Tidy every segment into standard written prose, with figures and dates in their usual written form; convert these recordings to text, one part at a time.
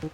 Welcome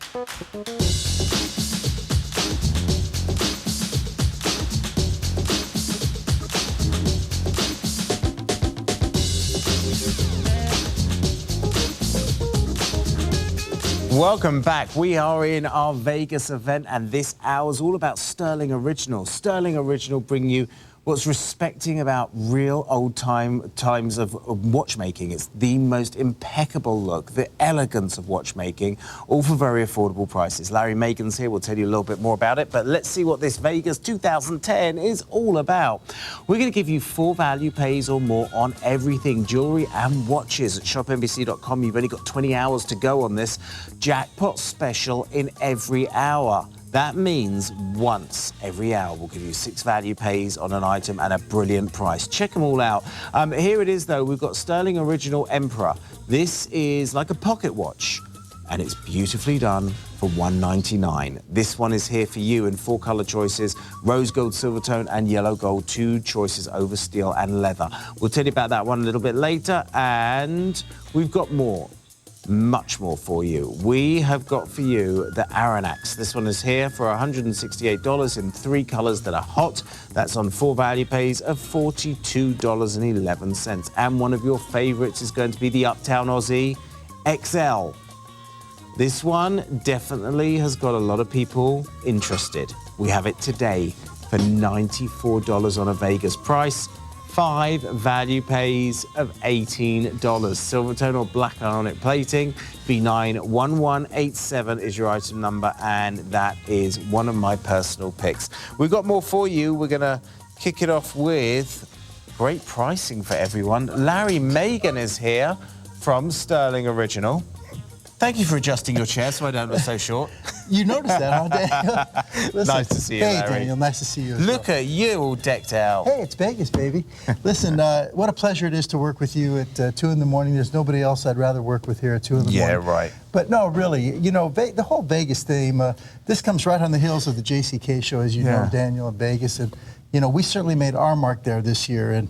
back. We are in our Vegas event, and this hour is all about Stuhrling Original. Stuhrling Original bring you what's respecting about real times of watchmaking. It's the most impeccable look, the elegance of watchmaking, all for very affordable prices. Larry Magen's here. We'll tell you a little bit more about it, but let's see what this Vegas 2010 is all about. We're going to give you 4 value pays or more on everything, jewelry and watches. At ShopNBC.com, you've only got 20 hours to go on this jackpot special in every hour. That means once every hour we'll give you 6 value pays on an item and a brilliant price. Check them all out. Here it is, though. We've got Stuhrling Original Emperor. This is like a pocket watch, and it's beautifully done for $199. This one is here for you in 4 color choices: rose gold, silver tone, and yellow gold. 2 choices over steel and leather. We'll tell you about that one a little bit later, and we've got more. Much more for you. We have got for you the Aranax. This one is here for $168 in 3 colors that are hot. That's on 4 value pays of $42.11. And one of your favorites is going to be the Uptown Aussie XL. This one definitely has got a lot of people interested. We have it today for $94 on a Vegas price. 5 value pays of $18. Silver tone or black ionic plating. B91187 is your item number, and that is one of my personal picks. We've got more for you. We're going to kick it off with great pricing for everyone. Larry Magen is here from Stuhrling Original. Thank you for adjusting your chair so I don't look so short. You noticed that, huh, Daniel? Listen, nice to see you, Larry. Larry. Daniel, nice to see you. Look at you all decked out. Hey, it's Vegas, baby. Listen, what a pleasure it is to work with you at 2 in the morning. There's nobody else I'd rather work with here at 2 in the morning. Yeah, right. But no, really, you know, the whole Vegas theme, this comes right on the heels of the JCK show, as you know, Daniel, in Vegas. And, you know, we certainly made our mark there this year. And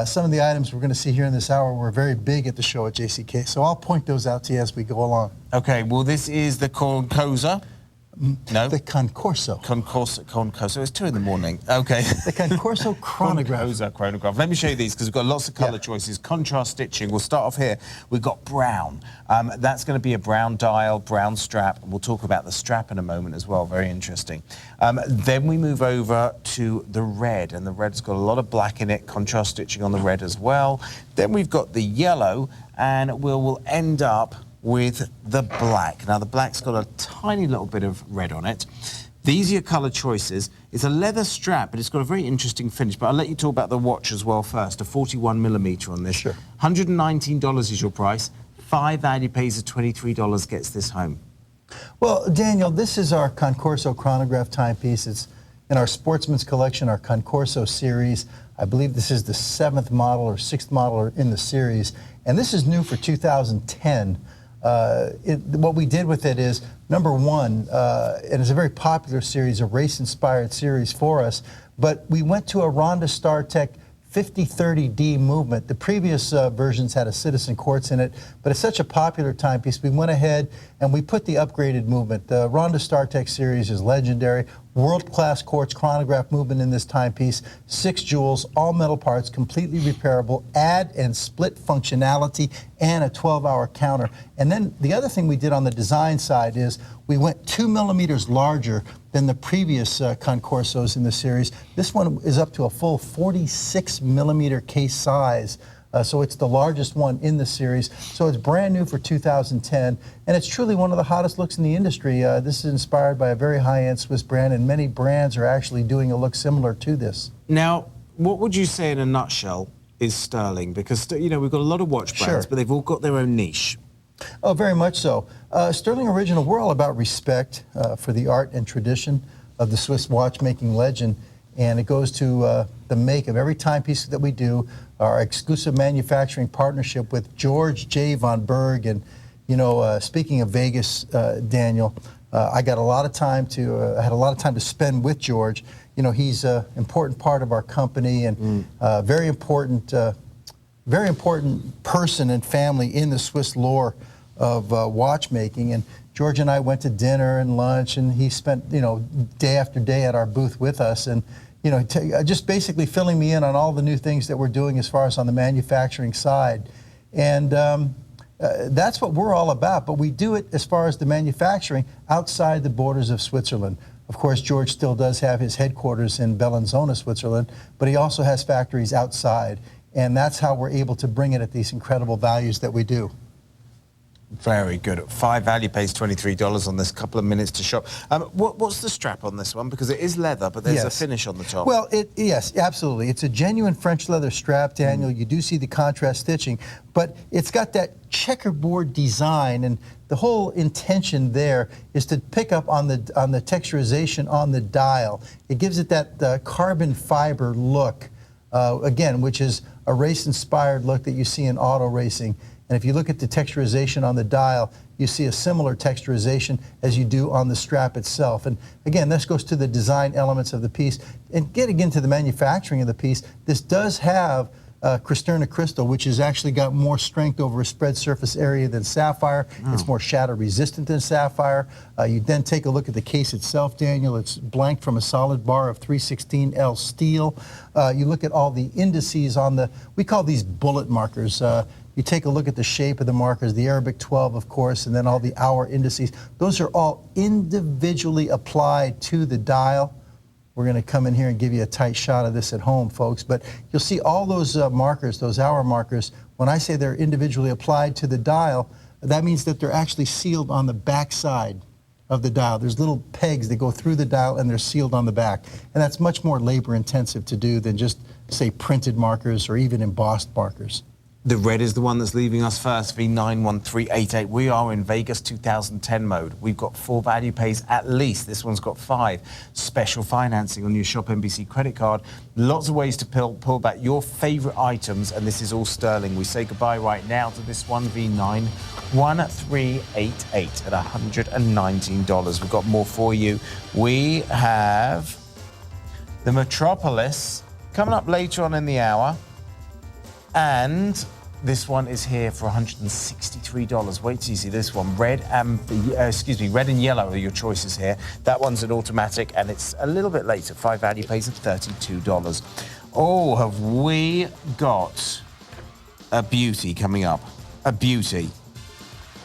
some of the items we're going to see here in this hour were very big at the show at JCK. So I'll point those out to you as we go along. Okay, well, this is the Concorso. No? The Concorso. Concorso. It's 2 in the morning. Okay. The Concorso chronograph. Concorso chronograph. Let me show you these because we've got lots of color choices. Contrast stitching. We'll start off here. We've got brown. That's going to be a brown dial, brown strap. We'll talk about the strap in a moment as well. Very interesting. Then we move over to the red, and the red's got a lot of black in it. Contrast stitching on the red as well. Then we've got the yellow, and we'll end up with the black. Now, the black's got a tiny little bit of red on it. These are your color choices. It's a leather strap, but it's got a very interesting finish. But I'll let you talk about the watch as well first. A 41mm on this. Sure. $119 is your price. 5 value pays of $23 gets this home. Well, Daniel, this is our Concorso chronograph timepiece. It's in our Sportsman's Collection, our Concorso series. I believe this is the 7th model or 6th model in the series. And this is new for 2010. What we did with it is, number one, it is a very popular series, a race-inspired series for us, but we went to a Ronda StarTech 5030D movement. The previous versions had a Citizen Quartz in it, but it's such a popular timepiece, we went ahead and we put the upgraded movement. The Ronda StarTech series is legendary. World-class quartz chronograph movement in this timepiece, 6 jewels, all metal parts, completely repairable, add and split functionality, and a 12-hour counter. And then the other thing we did on the design side is we went 2 millimeters larger than the previous Concorsos in the series. This one is up to a full 46 millimeter case size. So it's the largest one in the series. So it's brand new for 2010, and it's truly one of the hottest looks in the industry. This is inspired by a very high-end Swiss brand, and many brands are actually doing a look similar to this. Now, what would you say in a nutshell is Stuhrling? Because, you know, we've got a lot of watch brands, but they've all got their own niche. Oh, very much so. Stuhrling Original, we're all about respect for the art and tradition of the Swiss watchmaking legend, and it goes to the make of every timepiece that we do, our exclusive manufacturing partnership with George J. von Berg. And, you know, speaking of Vegas, Daniel, I got a lot of time to, I had a lot of time to spend with George. You know, he's an important part of our company, and very important person and family in the Swiss lore of watchmaking. And, George and I went to dinner and lunch, and he spent, day after day at our booth with us, and just basically filling me in on all the new things that we're doing as far as on the manufacturing side. And that's what we're all about, but we do it as far as the manufacturing outside the borders of Switzerland. Of course, George still does have his headquarters in Bellinzona, Switzerland, but he also has factories outside, and that's how we're able to bring it at these incredible values that we do. Very good. 5 value pays $23 on this, couple of minutes to shop. What's the strap on this one? Because it is leather, but there's a finish on the top. Well, yes, absolutely. It's a genuine French leather strap, Daniel. You do see the contrast stitching, but it's got that checkerboard design, and the whole intention there is to pick up on the texturization on the dial. It gives it that carbon fiber look, again, which is a race-inspired look that you see in auto racing. And if you look at the texturization on the dial, you see a similar texturization as you do on the strap itself. And again, this goes to the design elements of the piece. And getting into the manufacturing of the piece, this does have Cristerna crystal, which has actually got more strength over a spread surface area than sapphire. It's more shatter resistant than sapphire. You then take a look at the case itself, Daniel. It's blanked from a solid bar of 316L steel. You look at all the indices on we call these bullet markers. You take a look at the shape of the markers, the Arabic 12, of course, and then all the hour indices. Those are all individually applied to the dial. We're going to come in here and give you a tight shot of this at home, folks. But you'll see all those markers, those hour markers. When I say they're individually applied to the dial, that means that they're actually sealed on the back side of the dial. There's little pegs that go through the dial, and they're sealed on the back. And that's much more labor intensive to do than just, say, printed markers or even embossed markers. The red is the one that's leaving us first, V91388. We are in Vegas 2010 mode. We've got 4 value pays at least. This one's got 5. Special financing on your ShopNBC credit card. Lots of ways to pull back your favorite items, and this is all sterling. We say goodbye right now to this one, V91388 at $119. We've got more for you. We have the Metropolis coming up later on in the hour. And this one is here for $163. Wait till you see this one. Red and yellow are your choices here. That one's an automatic, and it's a little bit later. 5 value pays at $32. Oh, have we got a beauty coming up? A beauty.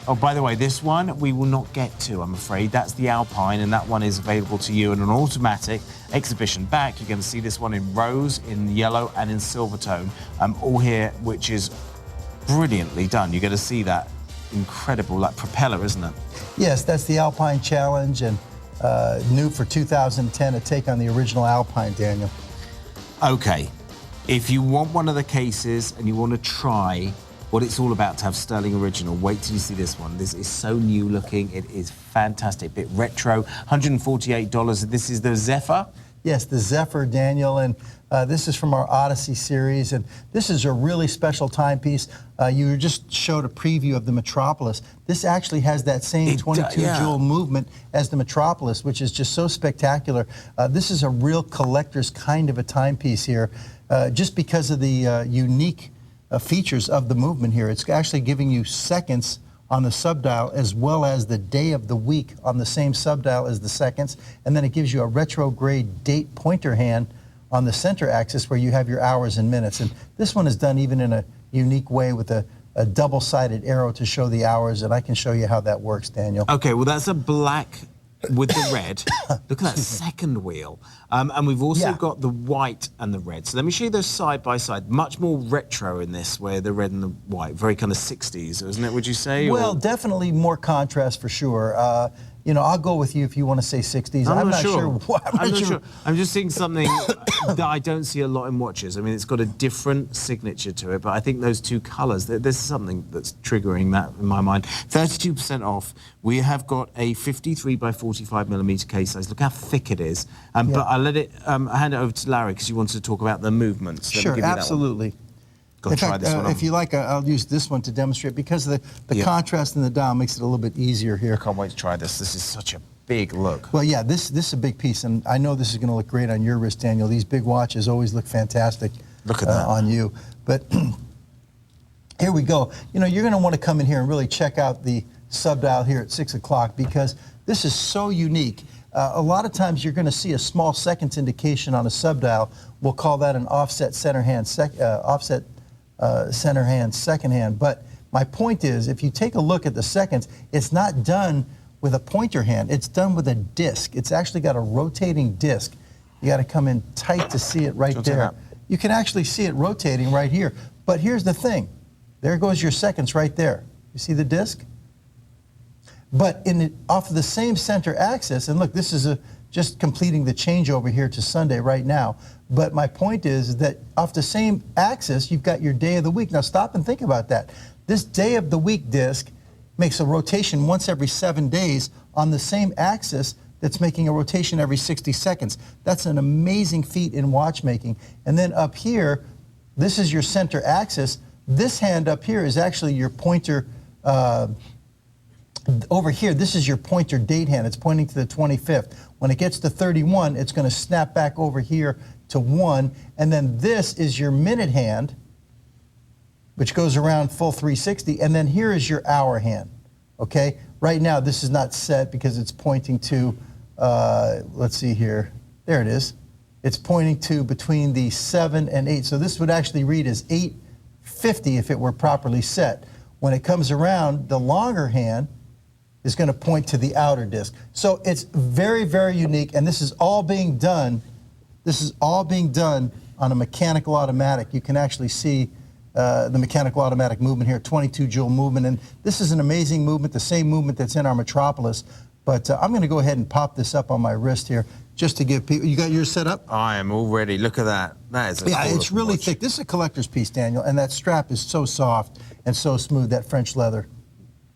Oh, by the way, this one we will not get to, I'm afraid. That's the Alpine, and that one is available to you in an automatic exhibition back. You're going to see this one in rose, in yellow, and in silver tone, all here, which is brilliantly done. You're going to see that incredible, like propeller, isn't it? Yes, that's the Alpine Challenge, and new for 2010, a take on the original Alpine, Daniel. Okay, if you want one of the cases and you want to try what it's all about to have sterling original, wait till you see this one. This is so new looking. It is fantastic, bit retro, $148. This is the Zephyr. Yes, the Zephyr, Daniel, and this is from our Odyssey series, and this is a really special timepiece. You just showed a preview of the Metropolis. This actually has that same 22-jewel movement as the Metropolis, which is just so spectacular. This is a real collector's kind of a timepiece here, just because of the unique features of the movement here. It's actually giving you seconds on the subdial as well as the day of the week on the same subdial as the seconds, and then it gives you a retrograde date pointer hand on the center axis where you have your hours and minutes. And this one is done even in a unique way with a double-sided arrow to show the hours, and I can show you how that works, Daniel. Okay, well that's a black with the red. Look at that second wheel. And we've also got the white and the red. So let me show you those side by side. Much more retro in this, where the red and the white, very kind of 60s, isn't it, would you say? Well, definitely more contrast for sure. I'll go with you if you want to say 60s. I'm not sure. I'm not sure. I'm just seeing something that I don't see a lot in watches. I mean, it's got a different signature to it, but I think those two colors, there's something that's triggering that in my mind. 32% off. We have got a 53 by 45 millimeter case size. Look how thick it is. But I'll hand it over to Larry because you wanted to talk about the movements. Sure, absolutely. In fact, if you like, I'll use this one to demonstrate because the contrast in the dial makes it a little bit easier here. I can't wait to try this. This is such a big look. Well, yeah, this is a big piece, and I know this is going to look great on your wrist, Daniel. These big watches always look fantastic on you. But here we go. You're going to want to come in here and really check out the subdial here at 6 o'clock because this is so unique. A lot of times you're going to see a small seconds indication on a subdial. We'll call that an offset center hand, center hand, second hand. But my point is, if you take a look at the seconds, it's not done with a pointer hand. It's done with a disc. It's actually got a rotating disc. You got to come in tight to see it right there. You can actually see it rotating right here. But here's the thing. There goes your seconds right there. You see the disc? But off of the same center axis, and look, this is just completing the changeover here to Sunday right now. But my point is that off the same axis, you've got your day of the week. Now stop and think about that. This day of the week disc makes a rotation once every 7 days on the same axis that's making a rotation every 60 seconds. That's an amazing feat in watchmaking. And then up here, this is your center axis. This hand up here is actually your pointer. Over here, this is your pointer date hand. It's pointing to the 25th. When it gets to 31, it's going to snap back over here to 1. And then this is your minute hand, which goes around full 360. And then here is your hour hand. Okay? Right now, this is not set because it's pointing to, let's see here. There it is. It's pointing to between the 7 and 8. So this would actually read as 8:50 if it were properly set. When it comes around, the longer hand is going to point to the outer disc. So it's very, very unique, and this is all being done. This is all being done on a mechanical automatic. You can actually see the mechanical automatic movement here, 22 joule movement, and this is an amazing movement, the same movement that's in our Metropolis. But I'm going to go ahead and pop this up on my wrist here just to give people. You got yours set up? I am all ready. Look at that. That is a yeah, it's really watch. thick. This is a collector's piece, Daniel, and that strap is so soft and so smooth, that French leather.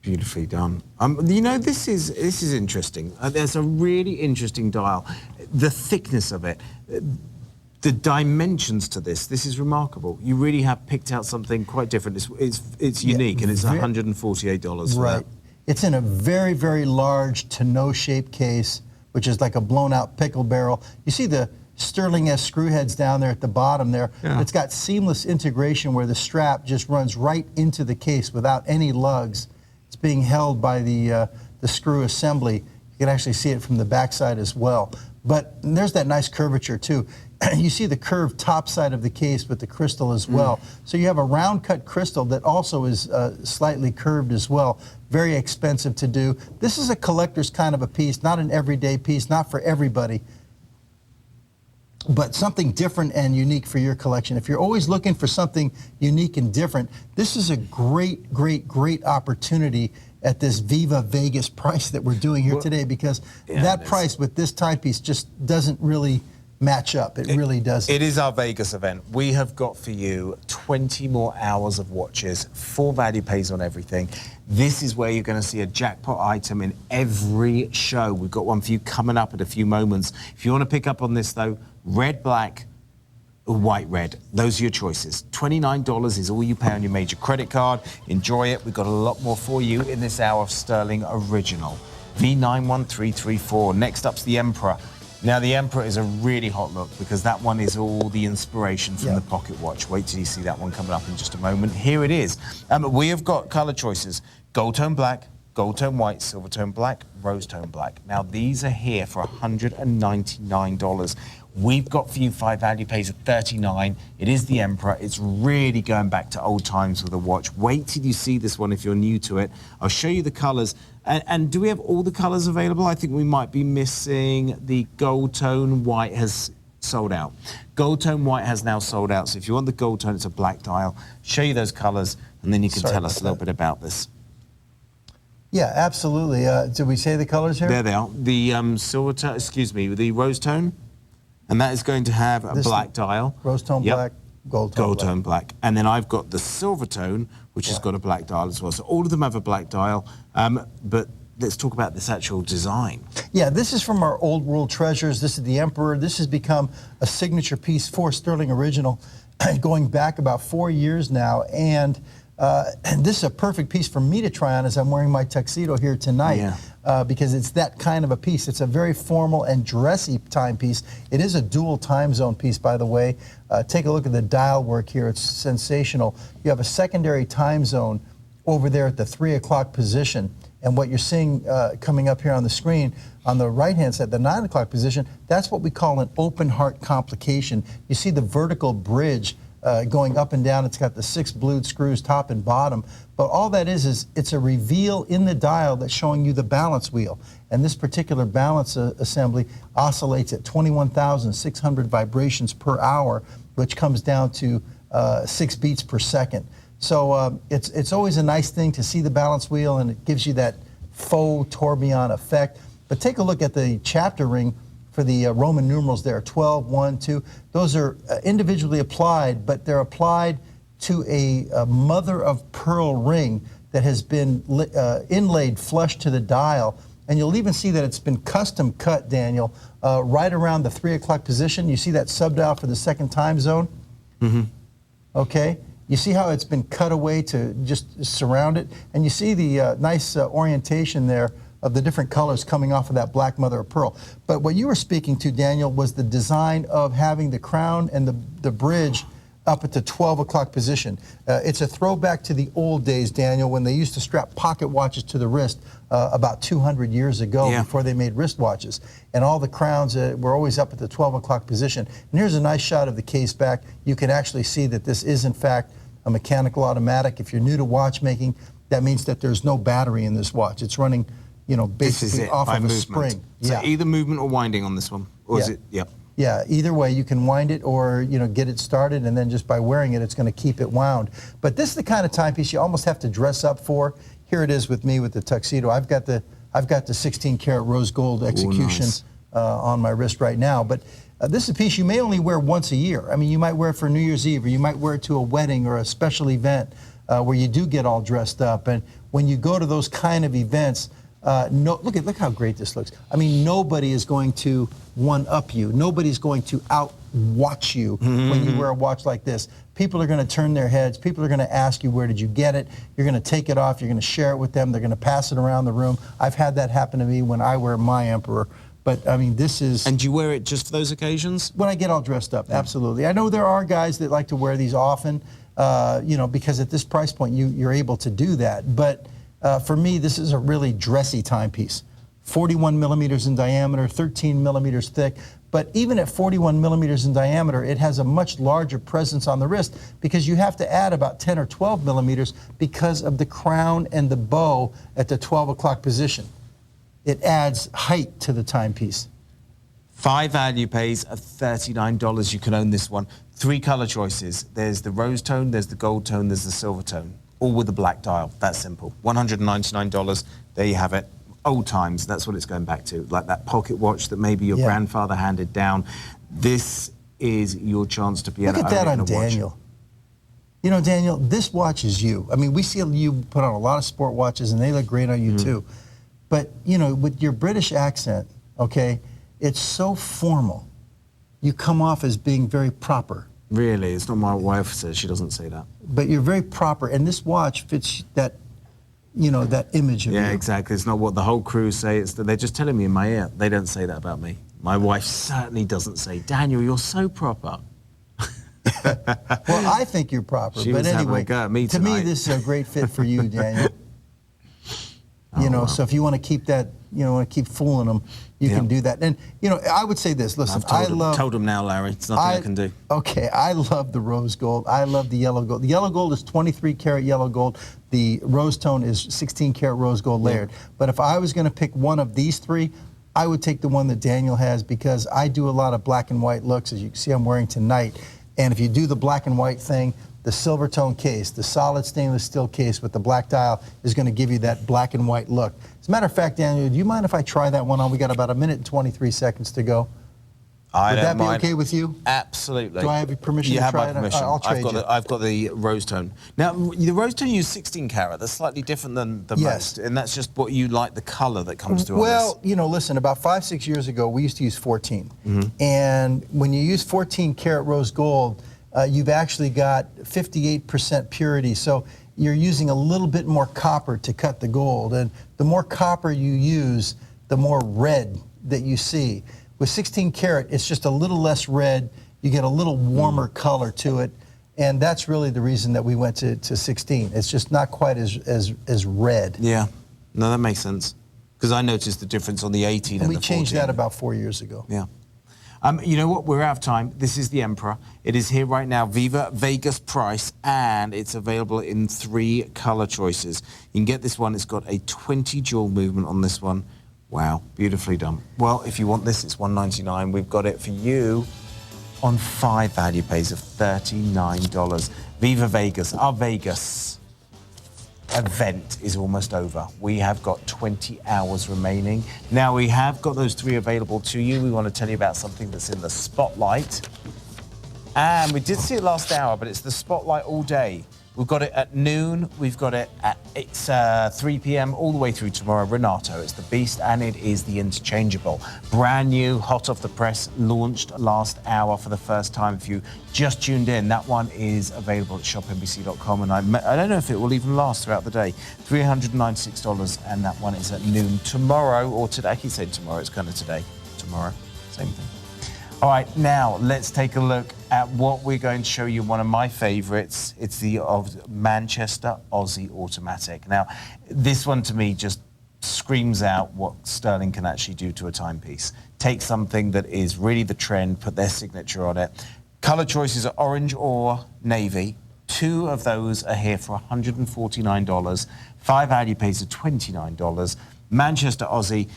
Beautifully done. You know, this is interesting. There's a really interesting dial. The thickness of it, the dimensions to this is remarkable. You really have picked out something quite different. It's unique, and it's $148. Right. It's in a very, very large tonneau shaped case, which is like a blown out pickle barrel. You see the Stuhrling S screw heads down there at the bottom there. Yeah. It's got seamless integration where the strap just runs right into the case without any lugs. It's being held by the screw assembly. You can actually see it from the backside as well. But there's that nice curvature too. You see the curved top side of the case with the crystal as well. So you have a round cut crystal that also is slightly curved as well. Very expensive to do. This is a collector's kind of a piece, not an everyday piece, not for everybody, but something different and unique for your collection. If you're always looking for something unique and different, this is a great, great, great opportunity at this Viva Vegas price that we're doing here today, because that price with this timepiece just doesn't really match up. It really doesn't. It is our Vegas event. We have got for you 20 more hours of watches, 4 value pays on everything. This is where you're going to see a jackpot item in every show. We've got one for you coming up in a few moments. If you want to pick up on this though, red, black, white, red. Those are your choices. $29 is all you pay on your major credit card. Enjoy it. We've got a lot more for you in this hour of Stuhrling Original. V91334. Next up's the Emperor. Now, the Emperor is a really hot look because that one is all the inspiration from the pocket watch. Wait till you see that one coming up in just a moment. Here it is. We have got color choices. Gold tone black, gold tone white, silver tone black, rose tone black. Now, these are here for $199. We've got for you 5 value pays of $39. It is the Emperor. It's really going back to old times with a watch. Wait till you see this one if you're new to it. I'll show you the colors. And do we have all the colors available? I think we might be missing the gold tone white has sold out. Gold tone white has now sold out. So if you want the gold tone, it's a black dial. Show you those colors, and then you can tell us a little bit about this. Yeah, absolutely. Did we say the colors here? There they are. The silver tone, excuse me, the rose tone. And that is going to have a black dial. Rose tone black, gold tone black. And then I've got the silver tone, which has got a black dial as well. So all of them have a black dial. But let's talk about this actual design. Yeah, this is from our old world treasures. This is the Emperor. This has become a signature piece for Stuhrling Original, going back about 4 years now. And this is a perfect piece for me to try on as I'm wearing my tuxedo here tonight, because it's that kind of a piece. It's a very formal and dressy timepiece. It is a dual time zone piece, by the way. Take a look at the dial work here. It's sensational. You have a secondary time zone over there at the 3 o'clock position, And what you're seeing coming up here on the screen on the right-hand side, the 9 o'clock position, that's what we call an open heart complication. You see the vertical bridge going up and down. It's got the 6 blued screws top and bottom. But all that is it's a reveal in the dial that's showing you the balance wheel. And this particular balance assembly oscillates at 21,600 vibrations per hour, which comes down to 6 beats per second. So it's always a nice thing to see the balance wheel, and it gives you that faux tourbillon effect. But take a look at the chapter ring for the Roman numerals there, 12, 1, 2. Those are individually applied, but they're applied to a mother of pearl ring that has been inlaid flush to the dial. And you'll even see that it's been custom cut, Daniel, right around the 3 o'clock position. You see that subdial for the second time zone? Mm-hmm. Okay. You see how it's been cut away to just surround it? And you see the nice orientation there of the different colors coming off of that black mother of pearl. But what you were speaking to, Daniel, was the design of having the crown and the bridge up at the 12 o'clock position. It's a throwback to the old days, Daniel, when they used to strap pocket watches to the wrist about 200 years ago, before they made wristwatches. And all the crowns were always up at the 12 o'clock position. And here's a nice shot of the case back. You can actually see that this is, in fact, a mechanical automatic. If you're new to watchmaking, that means that there's no battery in this watch. It's running, you know, basically off of a spring. So either movement or winding on this one, or is it? Yep. Yeah, either way, you can wind it or, you know, get it started, and then just by wearing it, it's going to keep it wound. But this is the kind of timepiece you almost have to dress up for. Here it is with me with the tuxedo. I've got the 16-karat rose gold execution on my wrist right now. But this is a piece you may only wear once a year. I mean, you might wear it for New Year's Eve, or you might wear it to a wedding or a special event where you do get all dressed up. And when you go to those kind of events, look how great this looks. I mean, nobody is going to one-up you. Nobody's going to out-watch you when you wear a watch like this. People are going to turn their heads. People are going to ask you, where did you get it? You're going to take it off. You're going to share it with them. They're going to pass it around the room. I've had that happen to me when I wear my Emperor. But, I mean, this is... And do you wear it just for those occasions? When I get all dressed up, absolutely. I know there are guys that like to wear these often, you know, because at this price point, you're able to do that. But for me, this is a really dressy timepiece. 41 millimeters in diameter, 13 millimeters thick. But even at 41 millimeters in diameter, it has a much larger presence on the wrist, because you have to add about 10 or 12 millimeters because of the crown and the bow at the 12 o'clock position. It adds height to the timepiece. 5 value pays of $39. You can own this one. 3 color choices. There's the rose tone, there's the gold tone, there's the silver tone. All with a black dial. That's simple. $199. There you have it. Old times. That's what it's going back to. Like that pocket watch that maybe your grandfather handed down. This is your chance to be able to own it in a watch. Look at that on Daniel. You know, Daniel, this watch is you. I mean, we see you put on a lot of sport watches, and they look great on you too. But, you know, with your British accent, okay, it's so formal. You come off as being very proper. Really? It's not my wife says. She doesn't say that. But you're very proper, and this watch fits that, you know, that image of you. Yeah, exactly. It's not what the whole crew say. It's that they're just telling me in my ear. They don't say that about me. My wife certainly doesn't say, Daniel, you're so proper. Well, I think you're proper. She but was having anyway, a go at me to tonight. me, this is a great fit for you, Daniel. You know, so if you want to keep that, you know, want to keep fooling them, you can do that. And, you know, I would say this. Listen, I've told them now, Larry. It's nothing I can do. Okay, I love the rose gold. I love the yellow gold. The yellow gold is 23-karat yellow gold. The rose tone is 16-karat rose gold layered. But if I was going to pick one of these 3, I would take the one that Daniel has, because I do a lot of black and white looks, as you can see I'm wearing tonight. And if you do the black and white thing, the silver tone case, the solid stainless steel case with the black dial is going to give you that black and white look. As a matter of fact, Daniel, do you mind if I try that one on? We got about 1 minute and 23 seconds to go. Would that be okay with you? Absolutely. Do I have your permission to try it? Permission. I'll trade you. I've got the rose tone. Now, the rose tone you use 16 karat. That's slightly different than the most, and that's just what you like, the color that comes through. Well, you know, listen, about 5-6 years ago, we used to use 14. And when you use 14 karat rose gold, you've actually got 58% purity. So you're using a little bit more copper to cut the gold. And the more copper you use, the more red that you see. With 16 karat, it's just a little less red. You get a little warmer color to it. And that's really the reason that we went to 16. It's just not quite as red. Yeah. No, that makes sense. Because I noticed the difference on the 18 and the 14. We changed that about 4 years ago. Yeah. You know what? We're out of time. This is the Emperor. It is here right now, Viva Vegas price, and it's available in 3 color choices. You can get this one. It's got a 20 jewel movement on this one. Wow, beautifully done. Well, if you want this, it's $199. We've got it for you on 5 value pays of $39. Viva Vegas, our Vegas event is almost over. We have got 20 hours remaining. Now we have got those 3 available to you. We want to tell you about something that's in the spotlight. And we did see it last hour, but it's the spotlight all day. We've got it at noon. We've got it at 3 p.m. all the way through tomorrow. Renato, it's the Beast, and it is the interchangeable. Brand new, hot off the press, launched last hour for the first time. If you just tuned in, that one is available at ShopNBC.com, and I don't know if it will even last throughout the day. $396, and that one is at noon tomorrow, or today. I keep saying tomorrow, it's kind of today. Tomorrow, same thing. All right, now let's take a look at what we're going to show you, one of my favorites. It's the Manchester Aussie Automatic. Now, this one to me just screams out what Stuhrling can actually do to a timepiece. Take something that is really the trend, put their signature on it. Color choices are orange or navy. 2 of those are here for $149. 5 value pays are $29. Manchester Aussie.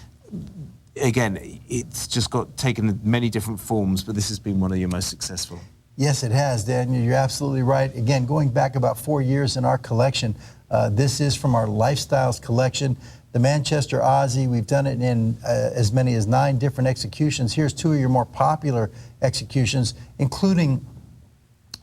Again, it's just got taken many different forms, but this has been one of your most successful. Yes, it has, Daniel. You're absolutely right. Again, going back about 4 years in our collection, this is from our Lifestyles collection. The Manchester Aussie, we've done it in as many as 9 different executions. Here's 2 of your more popular executions, including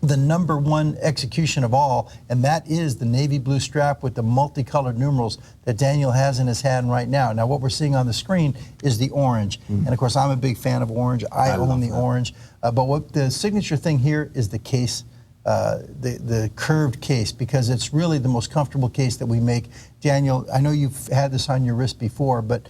the #1 execution of all, and that is the navy blue strap with the multicolored numerals that Daniel has in his hand right now. Now, what we're seeing on the screen is the orange, and of course, I'm a big fan of orange. I own the orange, but what the signature thing here is the case, the curved case, because it's really the most comfortable case that we make. Daniel, I know you've had this on your wrist before, but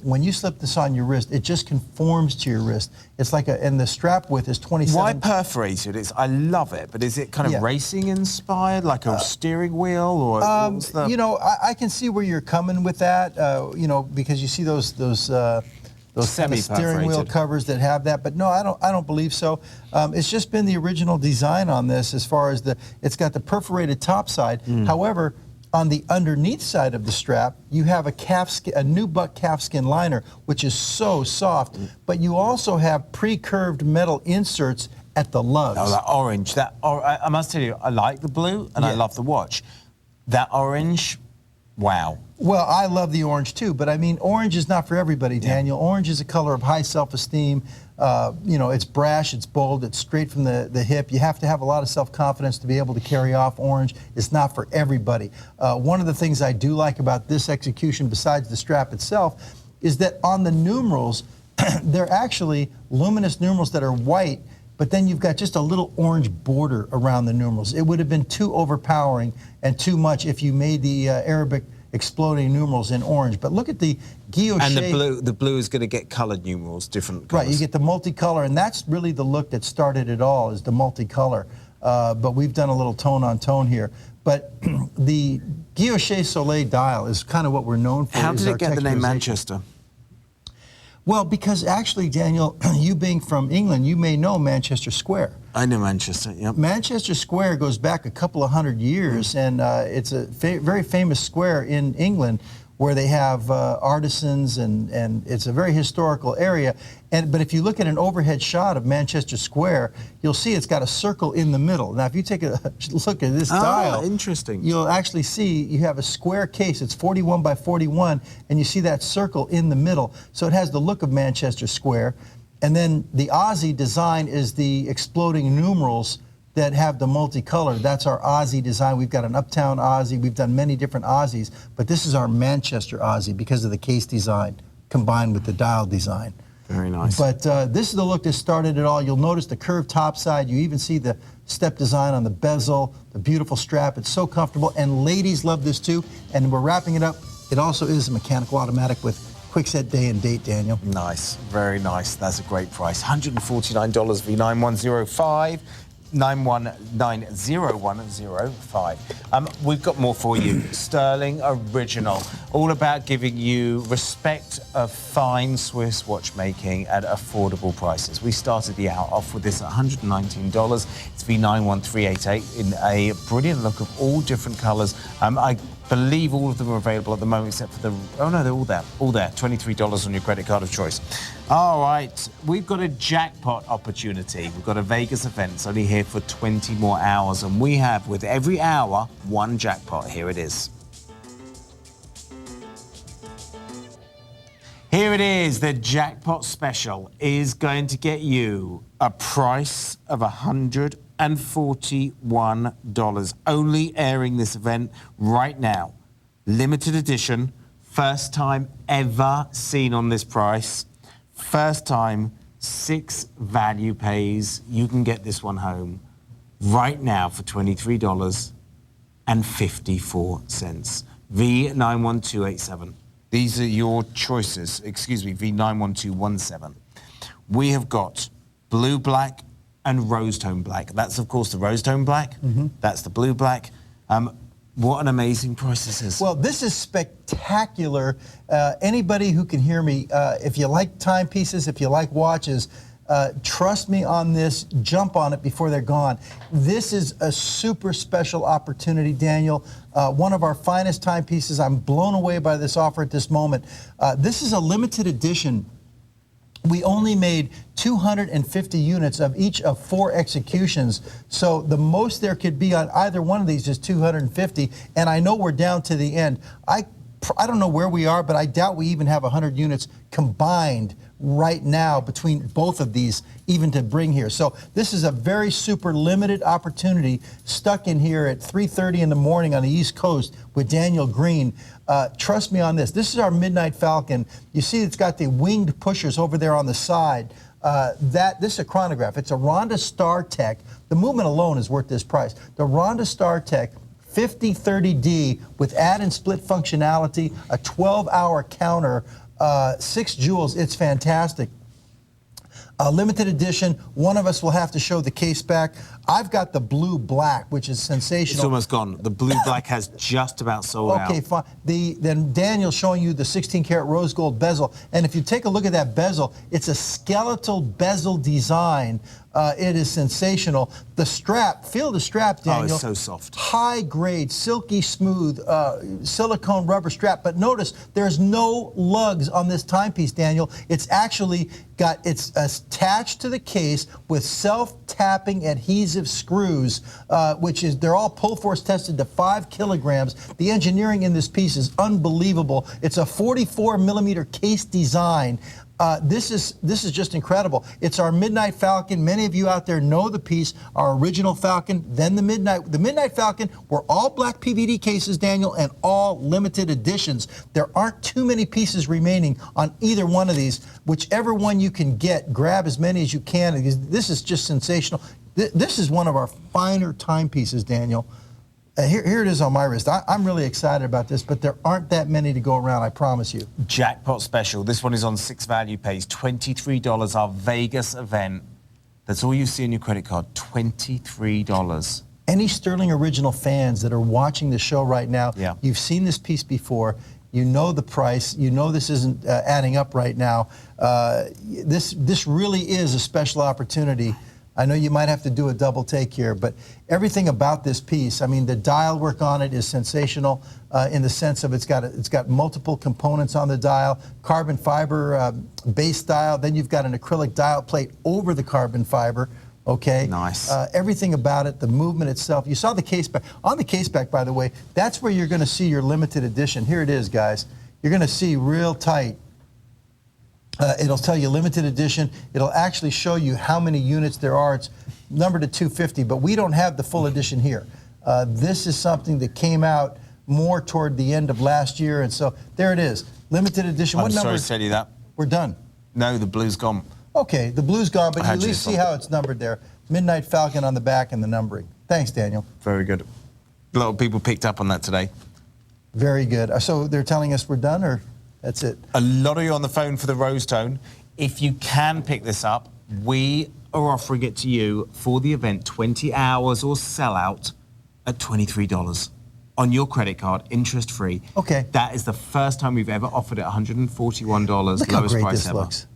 when you slip this on your wrist, it just conforms to your wrist. It's like and the strap width is 27. Why perforated? I love it, but is it kind of racing inspired, like a steering wheel, or what's the... You know, I can see where you're coming with that. You know, because you see those steering wheel covers that have that, but no, I don't believe so. It's just been the original design on this, as far as it's got the perforated top side. However, on the underneath side of the strap, you have a nubuck calfskin liner, which is so soft, but you also have pre-curved metal inserts at the lugs. Oh, that orange. I must tell you, I like the blue, and I love the watch. That orange, wow. Well, I love the orange too, but I mean, orange is not for everybody, Daniel. Orange is a color of high self-esteem. You know, it's brash, it's bold, it's straight from the hip. You have to have a lot of self-confidence to be able to carry off orange. It's not for everybody. One of the things I do like about this execution, besides the strap itself, is that on the numerals, they're actually luminous numerals that are white, but then you've got just a little orange border around the numerals. It would have been too overpowering and too much if you made the Arabic exploding numerals in orange. But look at the guilloche. And the blue is going to get colored numerals, different colors. Right, you get the multicolor, and that's really the look that started it all, is the multicolor. But we've done a little tone on tone here. But the guilloche soleil dial is kind of what we're known for. How did it get the name Manchester? Well, because actually, Daniel, you being from England, you may know Manchester Square. I know Manchester, yep. Manchester Square goes back a couple of 100 years, and it's a very famous square in England where they have artisans, and it's a very historical area. But if you look at an overhead shot of Manchester Square, you'll see it's got a circle in the middle. Now, if you take a look at this dial, interesting, you'll actually see you have a square case. It's 41 by 41, and you see that circle in the middle. So it has the look of Manchester Square. And then the Aussie design is the exploding numerals that have the multicolor. That's our Aussie design. We've got an Uptown Aussie. We've done many different Aussies, but this is our Manchester Aussie because of the case design combined with the dial design. Very nice. But this is the look that started it all. You'll notice the curved top side. You even see the step design on the bezel, the beautiful strap. It's so comfortable, and ladies love this too. And we're wrapping it up. It also is a mechanical automatic with quick set day and date, Daniel. Nice, very nice. That's a great price. $149 V9105. 9190105. We've got more for you. Stuhrling Original, all about giving you respect of fine Swiss watchmaking at affordable prices. We started the hour off with this at $119. It's V91388 in a brilliant look of all different colours. I believe all of them are available at the moment except for the... Oh, no, they're all there. All there. $23 on your credit card of choice. All right. We've got a jackpot opportunity. We've got a Vegas event. It's only here for 20 more hours. And we have, with every hour, one jackpot. Here it is. Here it is. The jackpot special is going to get you a price of $141. Only airing this event right now. Limited edition. First time ever seen on this price. First time, 6 value pays. You can get this one home right now for $23.54. V91287. These are your choices. Excuse me, V91217. We have got blue black and rose tone black. That's, of course, the rose tone black. That's the blue black. What an amazing price this is. Well, this is spectacular. Anybody who can hear me, if you like timepieces, if you like watches, trust me on this. Jump on it before they're gone. This is a super special opportunity, Daniel. One of our finest timepieces. I'm blown away by this offer at this moment. This is a limited edition. We only made 250 units of each of 4 executions. So the most there could be on either one of these is 250. And I know we're down to the end. I don't know where we are, but I doubt we even have 100 units combined right now between both of these even to bring here. So this is a very super limited opportunity stuck in here at 3:30 in the morning on the East Coast with Daniel Green. Trust me on this. This is our Midnight Falcon. You see it's got the winged pushers over there on the side. This is a chronograph. It's a Ronda StarTech. The movement alone is worth this price. The Ronda StarTech 5030D with add and split functionality, a 12-hour counter, 6 jewels. It's fantastic. Limited edition. One of us will have to show the case back. I've got the blue black, which is sensational. It's almost gone. The blue black has just about sold out. Okay, fine. Then Daniel's showing you the 16-karat rose gold bezel. And if you take a look at that bezel, it's a skeletal bezel design. It is sensational. The strap, feel the strap, Daniel. Oh, it's so soft. High grade, silky smooth, silicone rubber strap. But notice there's no lugs on this timepiece, Daniel. It's actually it's attached to the case with self-tapping adhesive screws, they're all pull force tested to 5 kilograms. The engineering in this piece is unbelievable. It's a 44 millimeter case design. This is just incredible. It's our Midnight Falcon. Many of you out there know the piece, our original Falcon, then the Midnight Falcon were all black PVD cases, Daniel, and all limited editions. There aren't too many pieces remaining on either one of these. Whichever one you can get, grab as many as you can. This is just sensational. This is one of our finer timepieces, Daniel. Here it is on my wrist. I'm really excited about this, but there aren't that many to go around, I promise you. Jackpot special. This one is on 6 value pays. $23, our Vegas event. That's all you see on your credit card, $23. Any Stuhrling Original fans that are watching the show right now, you've seen this piece before. You know the price. You know this isn't adding up right now. This really is a special opportunity. I know you might have to do a double take here, but everything about this piece, I mean, the dial work on it is sensational in the sense of it's got multiple components on the dial, carbon fiber base dial, then you've got an acrylic dial plate over the carbon fiber, okay? Nice. Everything about it, the movement itself. You saw the case back. On the case back, by the way, that's where you're going to see your limited edition. Here it is, guys. You're going to see real tight. It'll tell you limited edition. It'll actually show you how many units there are. It's numbered to 250, but we don't have the full edition here. This is something that came out more toward the end of last year, and so there it is. Limited edition. I'm sorry to tell you that. We're done. No, the blue's gone. Okay, the blue's gone, but you at least see how it's numbered there. Midnight Falcon on the back and the numbering. Thanks, Daniel. Very good. A lot of people picked up on that today. Very good. So they're telling us we're done, or that's it? A lot of you on the phone for the rose tone. If you can pick this up, we are offering it to you for the event, 20 hours or sellout at $23 on your credit card, interest-free. Okay. That is the first time we've ever offered it, $141, Look how lowest great price this ever. looks.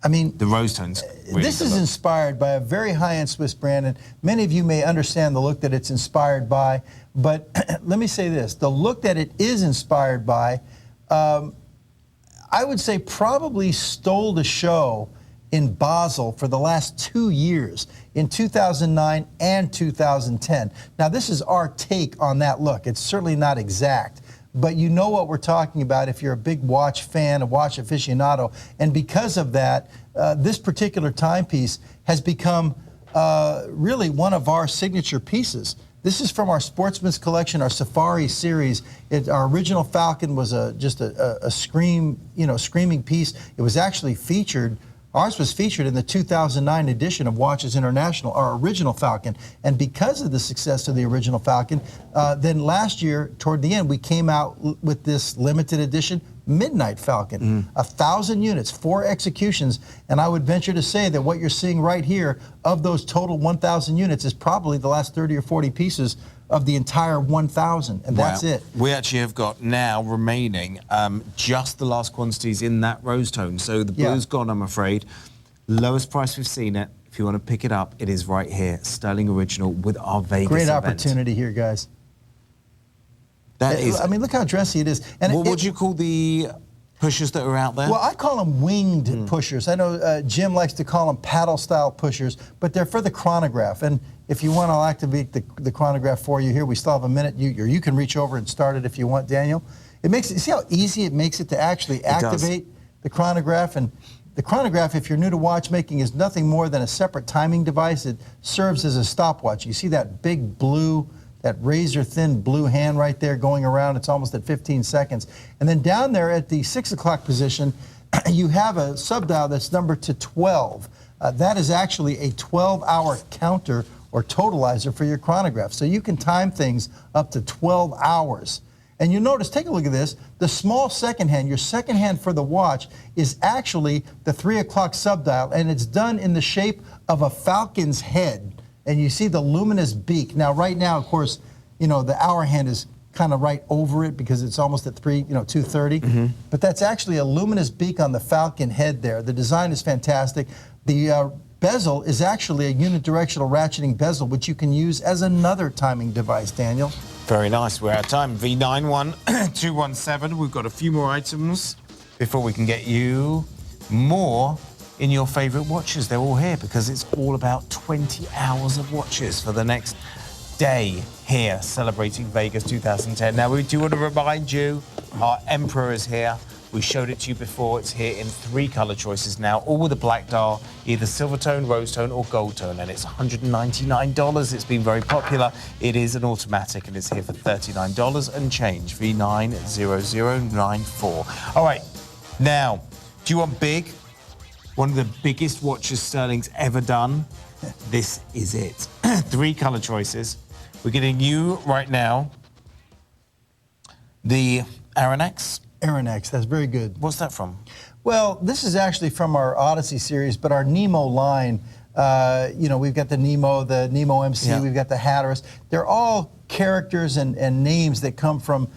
I mean, The rose tones. Really this good is look. inspired by a very high-end Swiss brand, and many of you may understand the look that it's inspired by, but let me say this. The look that it is inspired by, I would say probably stole the show in Basel for the last 2 years, in 2009 and 2010. Now, this is our take on that look. It's certainly not exact, but you know what we're talking about if you're a big watch fan, a watch aficionado. And because of that, this particular timepiece has become really one of our signature pieces. This is from our Sportsman's Collection, our Safari series. Our original Falcon was just a screaming piece. It was actually featured. Ours was featured in the 2009 edition of Watches International, our original Falcon. And because of the success of the original Falcon, then last year, toward the end, we came out with this limited edition Midnight Falcon. 1,000 units, 4 executions. And I would venture to say that what you're seeing right here, of those total 1,000 units, is probably the last 30 or 40 pieces of the entire 1,000, and that's it. We actually have got now remaining just the last quantities in that rose tone. So the blue's gone, I'm afraid. Lowest price we've seen it. If you want to pick it up, it is right here. Sterling Original with our Vegas Great event. opportunity here, guys. That is. I mean, look how dressy it is. And what would you call the pushers that are out there? Well, I call them winged pushers. I know Jim likes to call them paddle-style pushers, but they're for the chronograph. And if you want, I'll activate the chronograph for you here. We still have a minute. You can reach over and start it if you want, Daniel. It makes it. See how easy it makes it to actually activate the chronograph. And the chronograph, if you're new to watchmaking, is nothing more than a separate timing device. It serves as a stopwatch. You see that big blue, that razor-thin blue hand right there going around. It's almost at 15 seconds. And then down there at the 6 o'clock position, you have a subdial that's numbered to 12. That is actually a 12-hour counter or totalizer for your chronograph. So you can time things up to 12 hours. And you notice, take a look at this, the small second hand, your second hand for the watch, is actually the 3 o'clock subdial, and it's done in the shape of a falcon's head. And you see the luminous beak. Now, right now, of course, you know, the hour hand is kind of right over it because it's almost at 2:30. But that's actually a luminous beak on the falcon head there. The design is fantastic. The bezel is actually a unidirectional ratcheting bezel, which you can use as another timing device, Daniel. Very nice. We're out of time. V91217. We've got a few more items before we can get you more in your favorite watches. They're all here because it's all about 20 hours of watches for the next day here celebrating Vegas 2010. Now, we do want to remind you, our Emperor is here. We showed it to you before. It's here in 3 color choices now, all with a black dial, either silver tone, rose tone, or gold tone, and it's $199. It's been very popular. It is an automatic, and it's here for $39 and change, V90094. All right, now, do you want big? One of the biggest watches Sterling's ever done. This is it. 3 color choices. We're getting you right now the Aranex. Aranex, that's very good. What's that from? Well, this is actually from our Odyssey series, but our Nemo line, we've got the Nemo MC, we've got the Hatteras. They're all characters and names that come from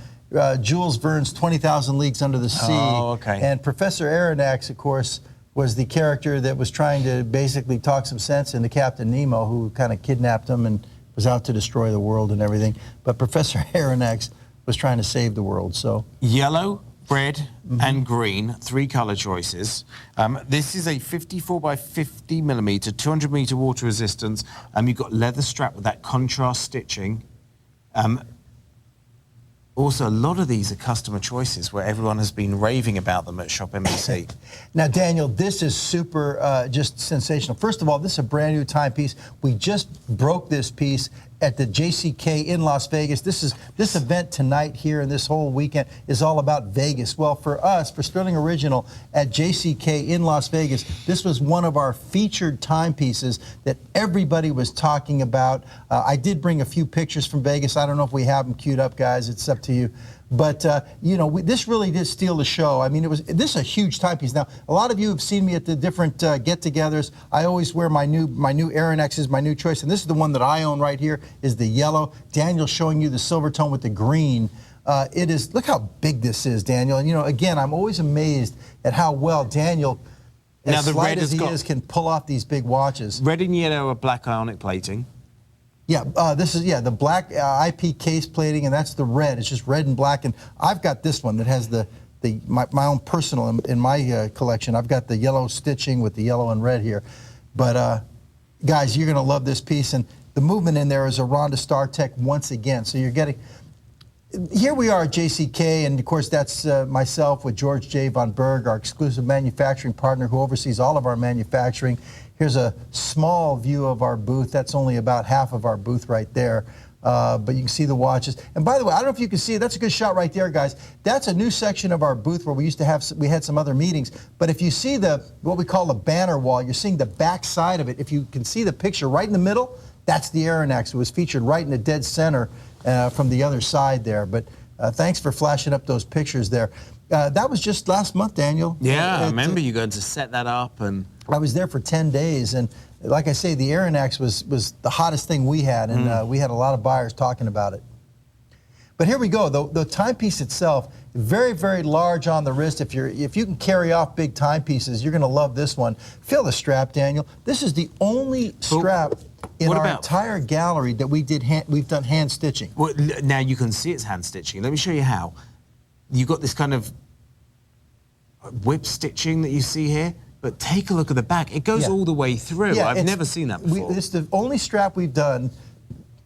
Jules Verne's 20,000 Leagues Under the Sea. Oh, okay. And Professor Aranex, of course, was the character that was trying to basically talk some sense into Captain Nemo, who kind of kidnapped him and was out to destroy the world and everything. But Professor Aranex was trying to save the world, so. Yellow, red, and green, 3 color choices. This is a 54 by 50 millimeter, 200 meter water resistance. You've got leather strap with that contrast stitching. Also, a lot of these are customer choices where everyone has been raving about them at ShopNBC. Now, Daniel, this is super just sensational. First of all, this is a brand new timepiece. We just broke this piece at the JCK in Las Vegas. This event tonight here and this whole weekend is all about Vegas. Well, for us, for Sterling Original at JCK in Las Vegas, this was one of our featured timepieces that everybody was talking about. I did bring a few pictures from Vegas. I don't know if we have them queued up, guys. It's up to you. But you know, this really did steal the show. I mean, this is a huge timepiece. Now, a lot of you have seen me at the different get-togethers. I always wear my new Aeronexes, my new choice, and this is the one that I own right here. Is the yellow. Daniel's showing you the silver tone with the green. It is. Look how big this is, Daniel. And you know, again, I'm always amazed at how well Daniel, now as the slight red as he is, can pull off these big watches. Red and yellow are black ionic plating. Yeah, this is the black IP case plating, and that's the red. It's just red and black, and I've got this one that has my own personal in my collection. I've got the yellow stitching with the yellow and red here. But guys, you're gonna love this piece, and the movement in there is a Ronda StarTech once again. So you're getting. Here we are at JCK, and of course that's myself with George J. Von Berg, our exclusive manufacturing partner who oversees all of our manufacturing. Here's a small view of our booth. That's only about half of our booth right there. But you can see the watches. And by the way, I don't know if you can see it. That's a good shot right there, guys. That's a new section of our booth where we had some other meetings. But if you see what we call the banner wall, you're seeing the back side of it. If you can see the picture right in the middle, that's the Aeronex. It was featured right in the dead center from the other side there. But thanks for flashing up those pictures there. That was just last month, Daniel. Yeah, I remember you going to set that up. And I was there for 10 days, and like I say, the Aeronex was the hottest thing we had, and we had a lot of buyers talking about it. But here we go. The timepiece itself, very, very large on the wrist. If you can carry off big timepieces, you're going to love this one. Feel the strap, Daniel. This is the only strap in our entire gallery that we've done hand stitching. Well, now you can see it's hand stitching. Let me show you how. You've got this kind of whip stitching that you see here, but take a look at the back. It goes all the way through. Yeah, I've never seen that before. It's the only strap we've done.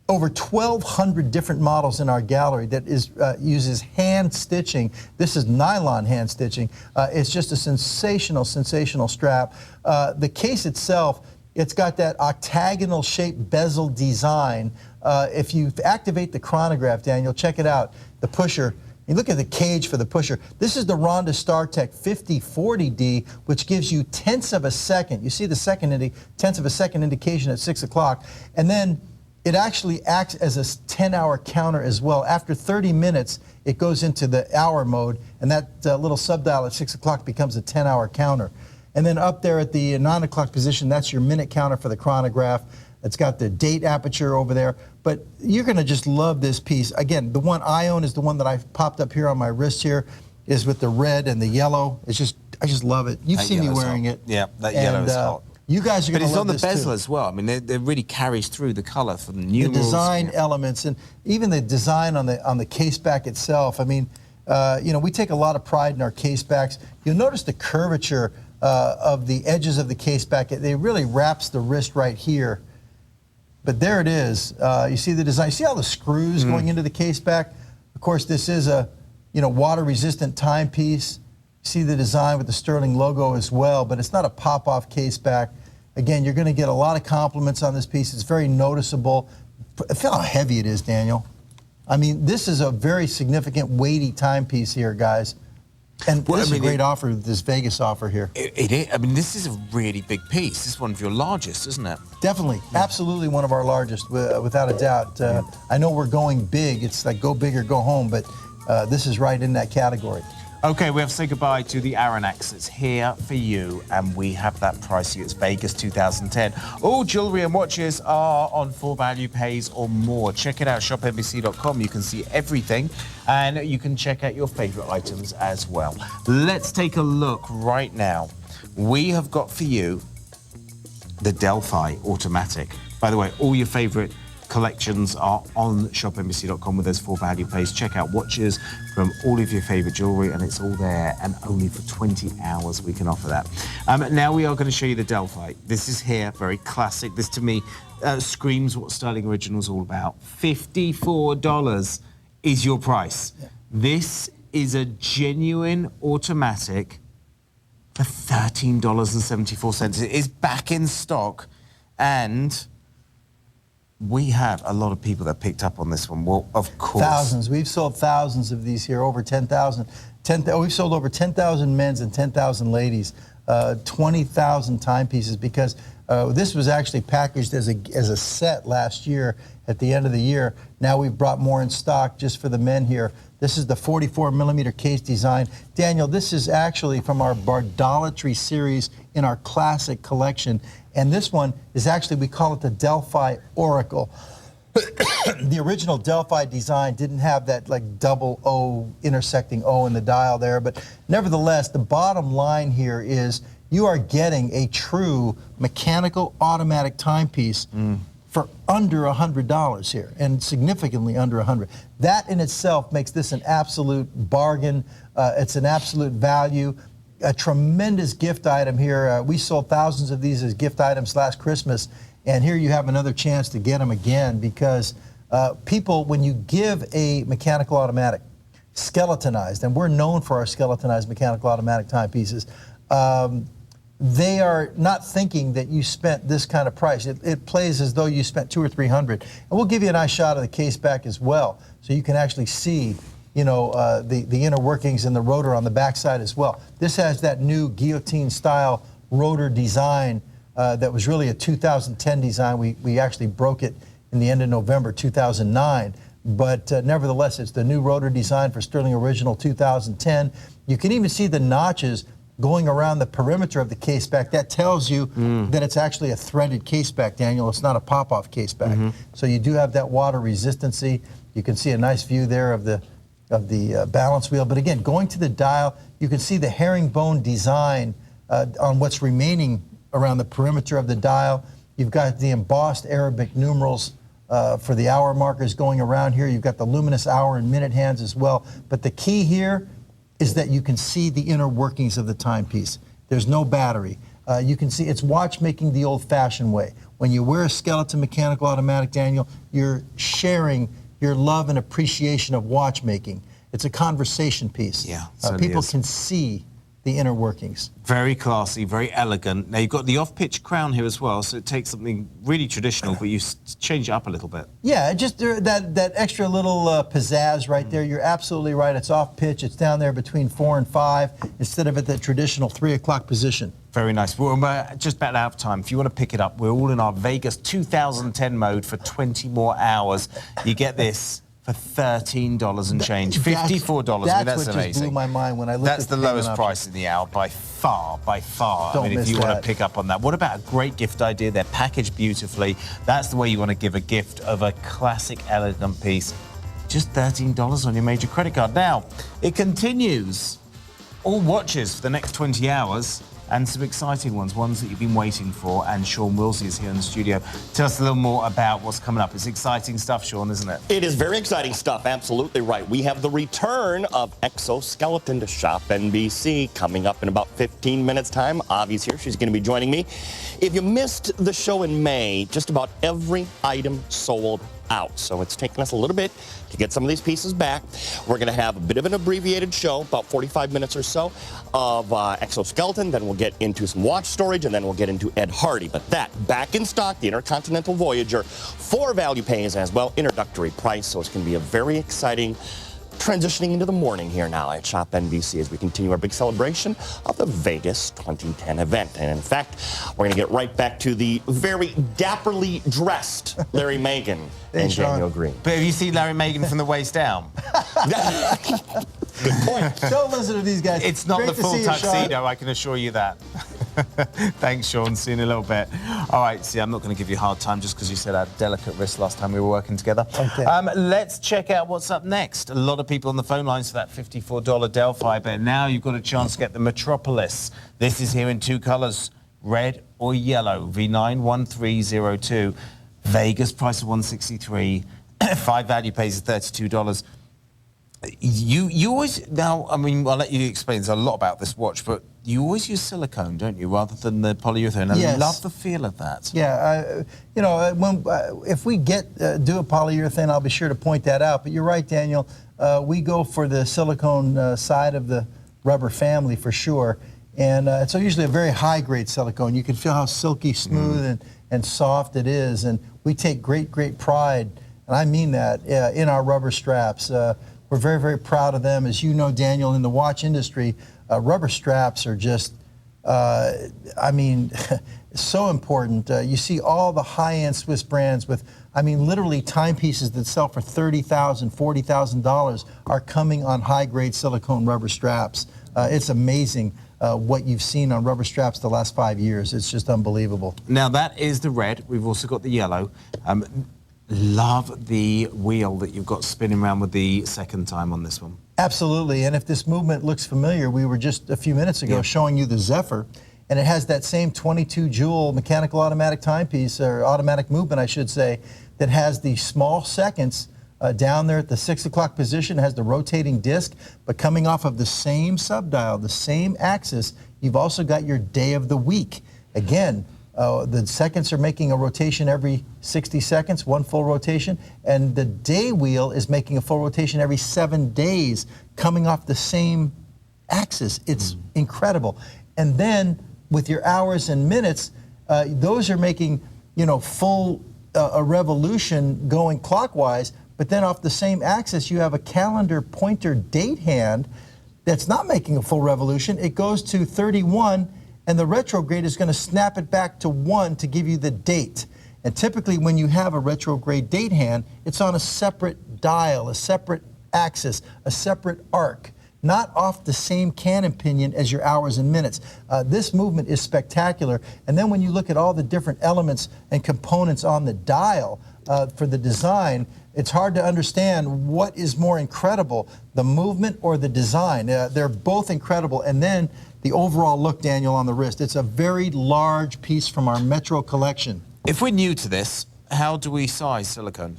Over 1,200 different models in our gallery that uses hand stitching. This is nylon hand stitching. It's just a sensational, sensational strap. The case itself, it's got that octagonal shaped bezel design. If you activate the chronograph, Daniel, check it out. The pusher. You look at the cage for the pusher. This is the Ronda StarTech 5040D, which gives you tenths of a second. You see the tenths of a second indication at 6 o'clock. And then it actually acts as a 10-hour counter as well. After 30 minutes, it goes into the hour mode, and that little subdial at 6 o'clock becomes a 10-hour counter. And then up there at the 9 o'clock position, that's your minute counter for the chronograph. It's got the date aperture over there. But you're going to just love this piece. Again, the one I own is the one that I've popped up here on my wrist here, is with the red and the yellow. It's just, I just love it. You've seen me wearing it. Yeah, that yellow is hot. You guys are going to love this. But it's on the bezel too. as well. I mean, it really carries through the color for the numerals. The design elements, and even the design on the case back itself. I mean, you know, we take a lot of pride in our case backs. You'll notice the curvature of the edges of the case back. It really wraps the wrist right here. But there it is. You see the design. You see all the screws going into the case back? Of course, this is a water-resistant timepiece. You see the design with the Stuhrling logo as well, but it's not a pop-off case back. Again, you're going to get a lot of compliments on this piece. It's very noticeable. Feel how heavy it is, Daniel. I mean, this is a very significant, weighty timepiece here, guys. And this is a great offer, this Vegas offer here. It is. I mean, this is a really big piece. This is one of your largest, isn't it? Definitely. Absolutely one of our largest, without a doubt. I know we're going big. It's like go big or go home, but this is right in that category. Okay, we have to say goodbye to the Aeronex. It's here for you, and we have that price for you. It's Vegas 2010. All jewelry and watches are on full value pays or more. Check it out, ShopNBC.com. You can see everything, and you can check out your favorite items as well. Let's take a look right now. We have got for you the Delphi Automatic. By the way, all your favorite collections are on ShopNBC.com with those full value pays. Check out watches from all of your favorite jewelry, and it's all there, and only for 20 hours we can offer that. Now we are going to show you the Delphi. This is here, very classic. This to me screams what Stuhrling Original is all about. $54 is your price. Yeah. This is a genuine automatic for $13.74. It is back in stock, and we have a lot of people that picked up on this one. Well, of course. Thousands. We've sold thousands of these here, over 10,000. We've sold over 10,000 men's and 10,000 ladies, 20,000 timepieces, because this was actually packaged as a set last year at the end of the year. Now we've brought more in stock just for the men here. This is the 44 millimeter case design. Daniel, this is actually from our Bardolatry series in our classic collection. And this one is actually, we call it the Delphi Oracle. The original Delphi design didn't have that like double O, intersecting O in the dial there, but nevertheless, the bottom line here is you are getting a true mechanical automatic timepiece for under $100 here, and significantly under $100. That in itself makes this an absolute bargain. It's an absolute value. A tremendous gift item here. We sold thousands of these as gift items last Christmas, and here you have another chance to get them again, because people, when you give a mechanical automatic skeletonized, and we're known for our skeletonized mechanical automatic timepieces, they are not thinking that you spent this kind of price. It plays as though you spent $200 or $300. And we'll give you a nice shot of the case back as well, so you can actually see, you know, the inner workings and the rotor on the backside as well. This has that new guillotine-style rotor design that was really a 2010 design. We actually broke it in the end of November 2009. But nevertheless, it's the new rotor design for Stuhrling Original 2010. You can even see the notches going around the perimeter of the case back. That tells you that it's actually a threaded case back, Daniel. It's not a pop-off case back. So you do have that water resistancy. You can see a nice view there of the balance wheel. But again, going to the dial, you can see the herringbone design on what's remaining around the perimeter of the dial. You've got the embossed Arabic numerals for the hour markers going around here. You've got the luminous hour and minute hands as well. But the key here is that you can see the inner workings of the timepiece. There's no battery. You can see it's watchmaking the old-fashioned way. When you wear a skeleton mechanical automatic, Daniel, you're sharing your love and appreciation of watchmaking. It's a conversation piece. Yeah, people can see the inner workings. Very classy, very elegant. Now you've got the off-pitch crown here as well, so it takes something really traditional, but you change it up a little bit. Yeah, just that extra little pizzazz right there. You're absolutely right. It's off-pitch. It's down there between 4 and 5 instead of at the traditional 3 o'clock position. Very nice. We're just about out of time. If you want to pick it up, we're all in our Vegas 2010 mode for 20 more hours. You get this for $13 and change, $54. That's what amazing. just blew my mind when I looked That's at the lowest price in the hour by far. Don't I mean, if miss you want that. to pick up on that. What about a great gift idea? They're packaged beautifully. That's the way you want to give a gift of a classic, elegant piece. Just $13 on your major credit card. Now, it continues. All watches for the next 20 hours. And some exciting ones that you've been waiting for. And Shawn Wilsie is here in the studio. Tell us a little more about what's coming up. It's exciting stuff, Shawn, isn't it? It is very exciting stuff, absolutely right. We have the return of Exoskeleton to ShopNBC coming up in about 15 minutes' time. Avi's here. She's going to be joining me. If you missed the show in May, just about every item sold out. So it's taken us a little bit to get some of these pieces back. We're going to have a bit of an abbreviated show, about 45 minutes or so, of Exoskeleton. Then we'll get into some watch storage, and then we'll get into Ed Hardy. But that, back in stock, the Intercontinental Voyager, for value pays as well, introductory price. So it's going to be a very exciting transitioning into the morning here now at ShopNBC as we continue our big celebration of the Vegas 2010 event. And in fact, we're going to get right back to the very dapperly dressed Larry Magen and Daniel Green. But have you seen Larry Magen from the waist down? Good point. Don't listen to these guys. It's not Great the to full see you, tuxedo, Shawn. I can assure you that. Thanks, Shawn. See you in a little bit. All right, see, I'm not going to give you a hard time just because you said I had delicate wrist last time we were working together. Okay. Let's check out what's up next. A lot of people on the phone lines for that $54 Delphi, but now you've got a chance to get the Metropolis. This is here in 2 colors, red or yellow, V91302. Vegas price of $163. 5 value pays is $32. You always, now, I mean, I'll let you explain. There's a lot about this watch, but you always use silicone, don't you, rather than the polyurethane? I love the feel of that. Yeah, you know, if we do a polyurethane, I'll be sure to point that out. But you're right, Daniel. We go for the silicone side of the rubber family for sure. And it's usually a very high-grade silicone. You can feel how silky smooth and soft it is. And we take great, great pride, and I mean that, in our rubber straps. We're very, very proud of them. As you know, Daniel, in the watch industry, rubber straps are just I mean, so important. You see all the high-end Swiss brands with, I mean, literally timepieces that sell for $30,000, $40,000 are coming on high-grade silicone rubber straps. It's amazing what you've seen on rubber straps the last 5 years. It's just unbelievable. Now that is the red. We've also got the yellow. Love the wheel that you've got spinning around with the second time on this one. Absolutely, and if this movement looks familiar, we were just a few minutes ago showing you the Zephyr, and it has that same 22-joule mechanical automatic timepiece, or automatic movement, I should say, that has the small seconds down there at the 6 o'clock position, has the rotating disc, but coming off of the same subdial, the same axis, you've also got your day of the week. Again, the seconds are making a rotation every 60 seconds, one full rotation, and the day wheel is making a full rotation every 7 days, coming off the same axis. It's incredible. And then with your hours and minutes, those are making, you know, full a revolution going clockwise, but then off the same axis, you have a calendar pointer date hand that's not making a full revolution. It goes to 31, and the retrograde is going to snap it back to 1 to give you the date. And typically when you have a retrograde date hand, it's on a separate dial, a separate axis, a separate arc, not off the same cannon pinion as your hours and minutes. This movement is spectacular. And then when you look at all the different elements and components on the dial for the design, it's hard to understand what is more incredible, the movement or the design. They're both incredible. And then the overall look, Daniel, on the wrist. It's a very large piece from our Metro collection. If we're new to this, how do we size silicone?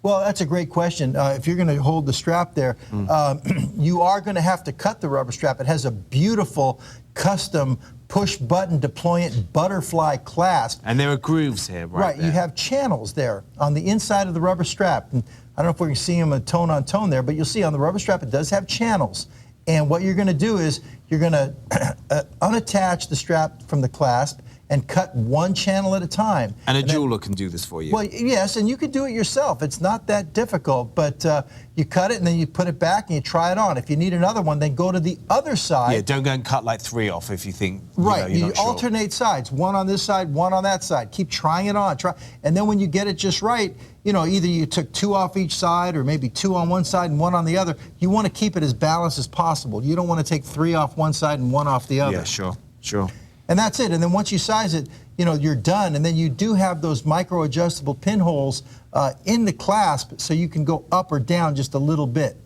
Well, that's a great question. If you're going to hold the strap there, you are going to have to cut the rubber strap. It has a beautiful custom push-button deployant butterfly clasp. And there are grooves here, right? You have channels there on the inside of the rubber strap. And I don't know if we can see them tone on tone there, but you'll see on the rubber strap it does have channels. And what you're going to do is you're going to unattach the strap from the clasp and cut one channel at a time. And a jeweler can do this for you. Well, yes, and you could do it yourself. It's not that difficult, but you cut it and then you put it back and you try it on. If you need another one, then go to the other side. Yeah, don't go and cut like 3 off if you think, right, you're you not sure. alternate sides, one on this side, one on that side. Keep trying it on. And then when you get it just right, you know, either you took 2 off each side or maybe 2 on one side and 1 on the other. You want to keep it as balanced as possible. You don't want to take 3 off one side and 1 off the other. Yeah, sure. And that's it. And then once you size it, you know, you're done. And then you do have those micro adjustable pinholes in the clasp so you can go up or down just a little bit.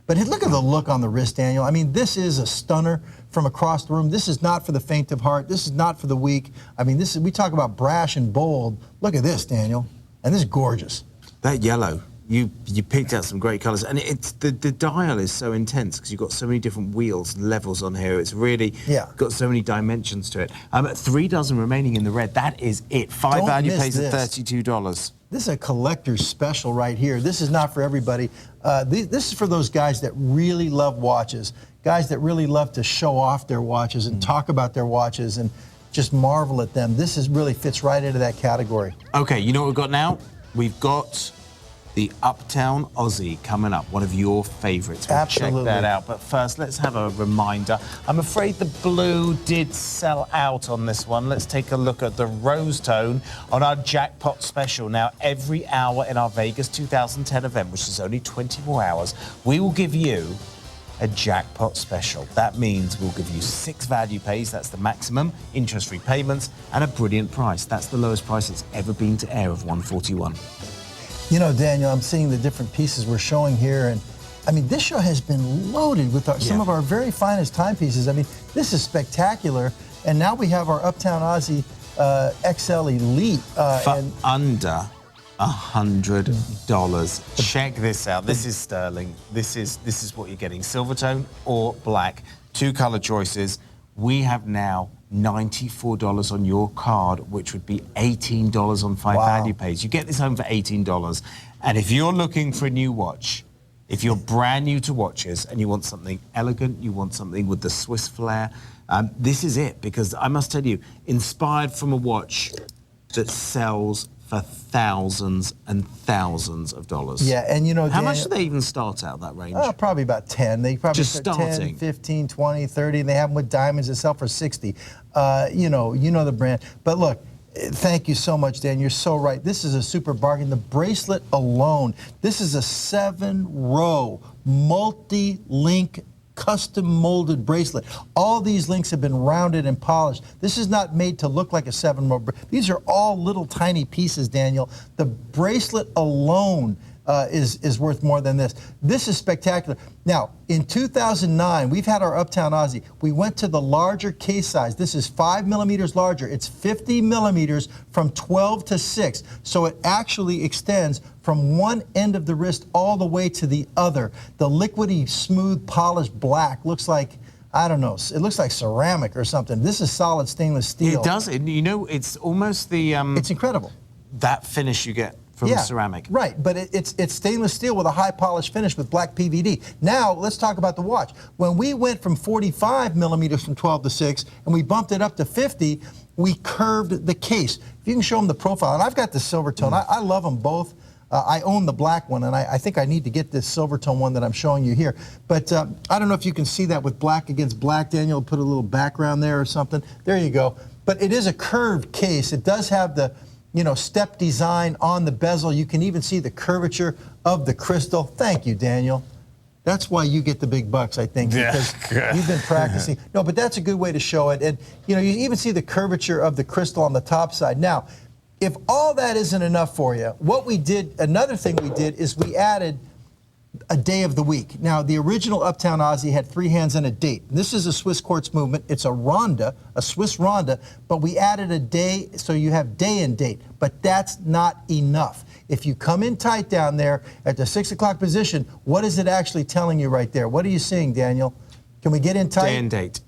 But look at the look on the wrist, Daniel. I mean, this is a stunner from across the room. This is not for the faint of heart. This is not for the weak. I mean, we talk about brash and bold. Look at this, Daniel. And this is gorgeous. That yellow, you picked out some great colors, and it's the dial is so intense because you've got so many different wheels and levels on here. It's really got so many dimensions to it. 3 dozen remaining in the red. That is it. 5 value pays at $32. This is a collector's special right here. This is not for everybody. This is for those guys that really love watches, guys that really love to show off their watches and talk about their watches and just marvel at them. This really fits right into that category. Okay, you know what we've got now? We've got the Uptown Aussie coming up, one of your favorites. We'll check that out. But first, let's have a reminder. I'm afraid the blue did sell out on this one. Let's take a look at the rose tone on our jackpot special. Now, every hour in our Vegas 2010 event, which is only 24 hours, we will give you a jackpot special. That means we'll give you 6 value pays, that's the maximum, interest-free payments, and a brilliant price. That's the lowest price it's ever been to air of $141. You know, Daniel, I'm seeing the different pieces we're showing here, and I mean, this show has been loaded with some of our very finest timepieces. I mean, this is spectacular, and now we have our Uptown Aussie XL Elite. For under $100. Check this out. This is Stuhrling. This is what you're getting. Silvertone or black. 2 color choices. We have now $94 on your card, which would be $18 on 5 value pays. You get this home for $18. And if you're looking for a new watch, if you're brand new to watches and you want something elegant, you want something with the Swiss flair, this is it. Because I must tell you, inspired from a watch that sells for thousands and thousands of dollars. Yeah, and you know, how much do they even start out that range? Probably about 10. They probably Just start starting. 10, 15, 20, 30. And they have them with diamonds that sell for 60. You know the brand. But look, thank you so much, Dan. You're so right. This is a super bargain. The bracelet alone, this is a 7-row multi-link custom molded bracelet. All these links have been rounded and polished. This is not made to look like a 7-row. These are all little tiny pieces, Daniel. The bracelet alone is worth more than this. This is spectacular. Now, in 2009, we've had our Uptown Aussie. We went to the larger case size. This is 5 millimeters larger. It's 50 millimeters from 12 to 6. So it actually extends from one end of the wrist all the way to the other. The liquidy, smooth, polished black looks like, I don't know, it looks like ceramic or something. This is solid stainless steel. It does. You know, it's almost the... it's incredible. That finish you get from ceramic. Right, but it's stainless steel with a high polish finish with black PVD. Now, let's talk about the watch. When we went from 45 millimeters from 12 to 6, and we bumped it up to 50, we curved the case. If you can show them the profile, and I've got the silver tone. I love them both. I own the black one, and I think I need to get this silver tone one that I'm showing you here. But I don't know if you can see that with black against black, Daniel. Put a little background there or something. There you go. But it is a curved case. It does have the step design on the bezel. You can even see the curvature of the crystal. Thank you, Daniel. That's why you get the big bucks, I think, because you've been practicing. No, but that's a good way to show it. And, you even see the curvature of the crystal on the top side. Now, if all that isn't enough for you, another thing we did is we added a day of the week. Now, the original Uptown Aussie had 3 hands and a date. This is a Swiss quartz movement. It's a ronda, a Swiss ronda, but we added a day, so you have day and date. But that's not enough. If you come in tight down there at the 6 o'clock position, what is it actually telling you right there? What are you seeing, Daniel? Can we get in tight? Day and date.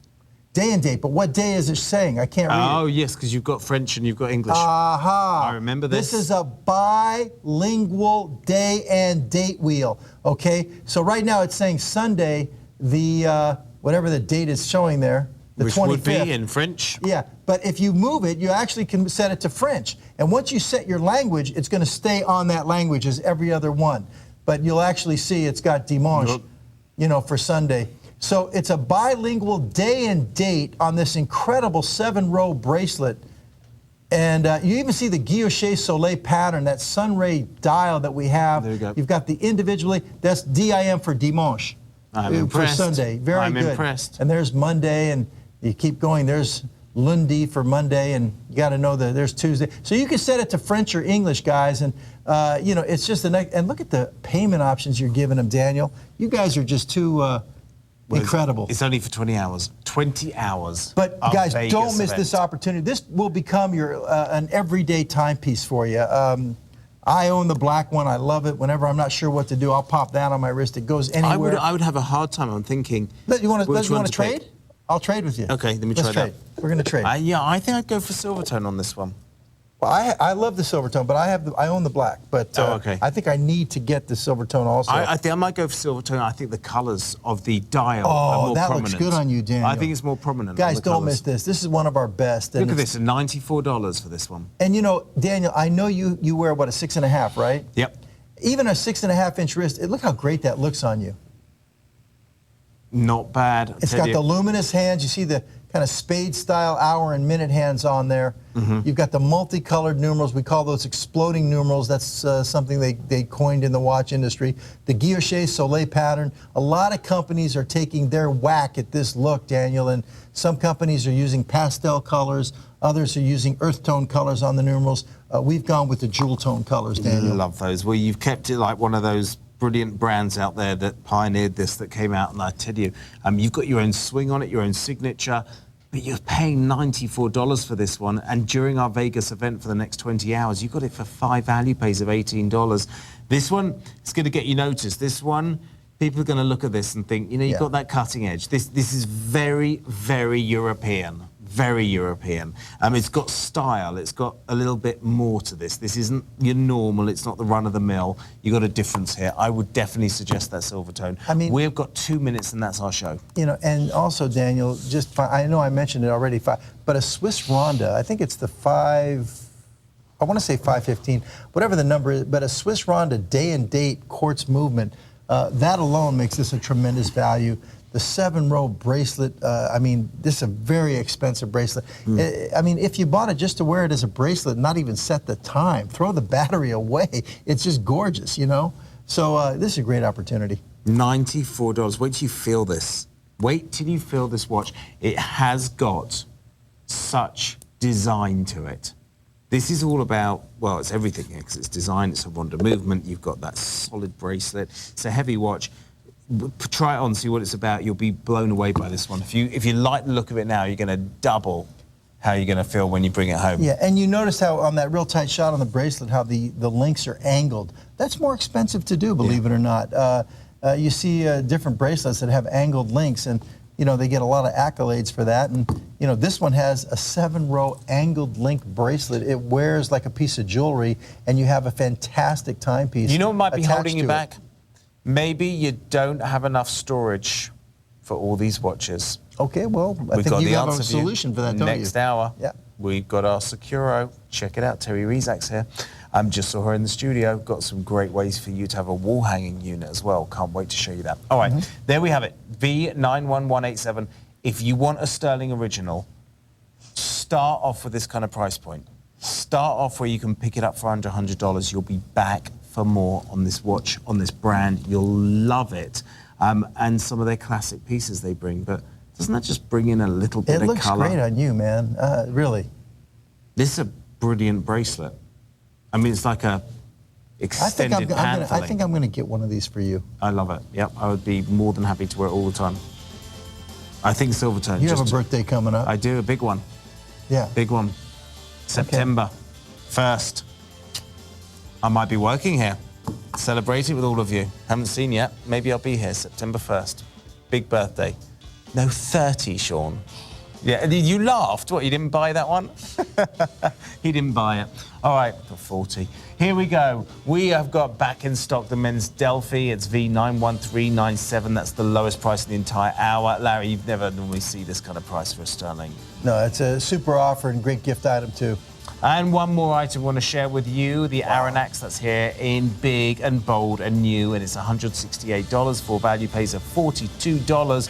Day and date, but what day is it saying? I can't read it. Oh, yes, because you've got French and you've got English. Aha. I remember this. This is a bilingual day and date wheel, okay? So right now it's saying Sunday, the whatever the date is showing there, the 25th. Which would be in French. Yeah, but if you move it, you actually can set it to French. And once you set your language, it's going to stay on that language as every other one. But you'll actually see it's got dimanche, for Sunday. So it's a bilingual day and date on this incredible 7-row bracelet. And you even see the guilloche soleil pattern, that sunray dial that we have. There you go. You've got the individually, that's DIM for dimanche. I'm impressed. For Sunday. Very good. I'm impressed. And there's Monday, and you keep going. There's lundi for Monday, and you got to know that there's Tuesday. So you can set it to French or English, guys. And, it's just the next. And look at the payment options you're giving them, Daniel. You guys are just too... incredible. It's only for 20 hours. 20 hours. But guys, don't miss this opportunity. This will become your an everyday timepiece for you. I own the black one. I love it. Whenever I'm not sure what to do, I'll pop that on my wrist. It goes anywhere. I would have a hard time. I'm thinking. You want to trade? Pick? I'll trade with you. Okay, let me try that. We're going to trade. I think I'd go for Silvertone on this one. Well, I love the silver tone, but I own the black. But okay. I think I need to get the silver tone also. I think I might go for Silvertone. I think the colours of the dial are more that prominent. looks good on you, Daniel. I think it's more prominent. Guys, on the don't colours. miss this. This is one of our best. Look at this, $94 for this one. And Daniel, I know you wear, what, a 6.5, right? Yep. Even a 6.5-inch wrist, look how great that looks on you. Not bad. It's got the luminous hands. You see the kind of spade-style hour and minute hands on there. Mm-hmm. You've got the multicolored numerals. We call those exploding numerals. That's something they coined in the watch industry. The guilloche soleil pattern. A lot of companies are taking their whack at this look, Daniel, and some companies are using pastel colors. Others are using earth tone colors on the numerals. We've gone with the jewel tone colors, Daniel. I love those. Well, you've kept it like one of those brilliant brands out there that pioneered this, that came out, and I tell you, you've got your own swing on it, your own signature, but you're paying $94 for this one, and during our Vegas event for the next 20 hours, you got it for 5 value pays of $18. This one is going to get you noticed. This one, people are going to look at this and think, you've got that cutting edge. This is very, very European. Very European. It's got style. It's got a little bit more to this. This isn't your normal. It's not the run-of-the-mill. You got a difference here. I would definitely suggest that Silvertone. We've got 2 minutes, and that's our show. And also, Daniel, I know I mentioned it already, but a Swiss Ronda. I think it's the 5. want to say 515, whatever the number is, but a Swiss Ronda day and date quartz movement, that alone makes this a tremendous value. The 7-row bracelet, I mean, this is a very expensive bracelet. I mean, if you bought it just to wear it as a bracelet, not even set the time, throw the battery away, it's just gorgeous, you know? So this is a great opportunity. $94. Wait till you feel this. Wait till you feel this watch. It has got such design to it. This is all about, well, it's everything here because it's design, it's a Ronda movement, you've got that solid bracelet, it's a heavy watch. Try it on, see what it's about. You'll be blown away by this one. If you like the look of it now, you're going to double how you're going to feel when you bring it home. Yeah, and you notice how on that real tight shot on the bracelet, how the links are angled. That's more expensive to do, believe it or not. You see different bracelets that have angled links, and you know they get a lot of accolades for that. And you know this one has a 7-row angled link bracelet. It wears like a piece of jewelry, and you have a fantastic timepiece. You know what might be holding you back? It. Maybe you don't have enough storage for all these watches. Okay, well, I think you have a solution for that, don't you? Next hour, yeah. We've got our Securo. Check it out, Terry Rizak's here. Just saw her in the studio. Got some great ways for you to have a wall hanging unit as well. Can't wait to show you that. All right, there we have it. V91187. If you want a Stuhrling original, start off with this kind of price point. Start off where you can pick it up for under $100. You'll be back for more on this watch, on this brand. You'll love it. And some of their classic pieces they bring, but doesn't that just bring in a little bit of color? It looks great on you, man, really. This is a brilliant bracelet. I mean, it's like a extended pantling. I think I'm going to get one of these for you. I love it. Yep, I would be more than happy to wear it all the time. I think Silvertone. You have a birthday coming up. I do, a big one. Yeah. Big one. September 1st. I might be working here, celebrating with all of you. Haven't seen yet. Maybe I'll be here September 1st. Big birthday. No, 30, Shawn. Yeah, you laughed. What, you didn't buy that one? He didn't buy it. All right, for 40. Here we go. We have got back in stock the men's Delphi. It's V91397. That's the lowest price in the entire hour. Larry, you've never normally see this kind of price for a Stuhrling. No, it's a super offer and great gift item, too. And one more item I want to share with you, the Aranax that's here in big and bold and new, and it's $168 for value pays of $42.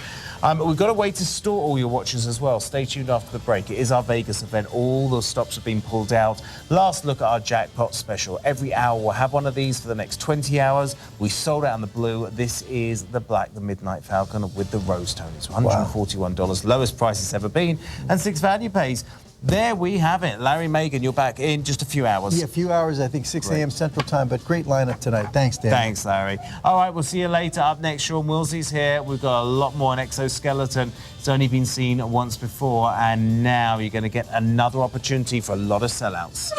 We've got a way to store all your watches as well. Stay tuned after the break. It is our Vegas event. All the stops have been pulled out. Last look at our jackpot special. Every hour we'll have one of these for the next 20 hours. We sold out on the blue. This is the black, the Midnight Falcon with the rose tone. It's $141, lowest price it's ever been, and 6 value pays. There we have it. Larry Magen, you're back in just a few hours. Yeah, a few hours, I think 6 a.m. Central Time, but great lineup tonight. Thanks, Dan. Thanks, Larry. All right, we'll see you later. Up next, Shawn Wilsie's here. We've got a lot more on exoskeleton. It's only been seen once before, and now you're going to get another opportunity for a lot of sellouts.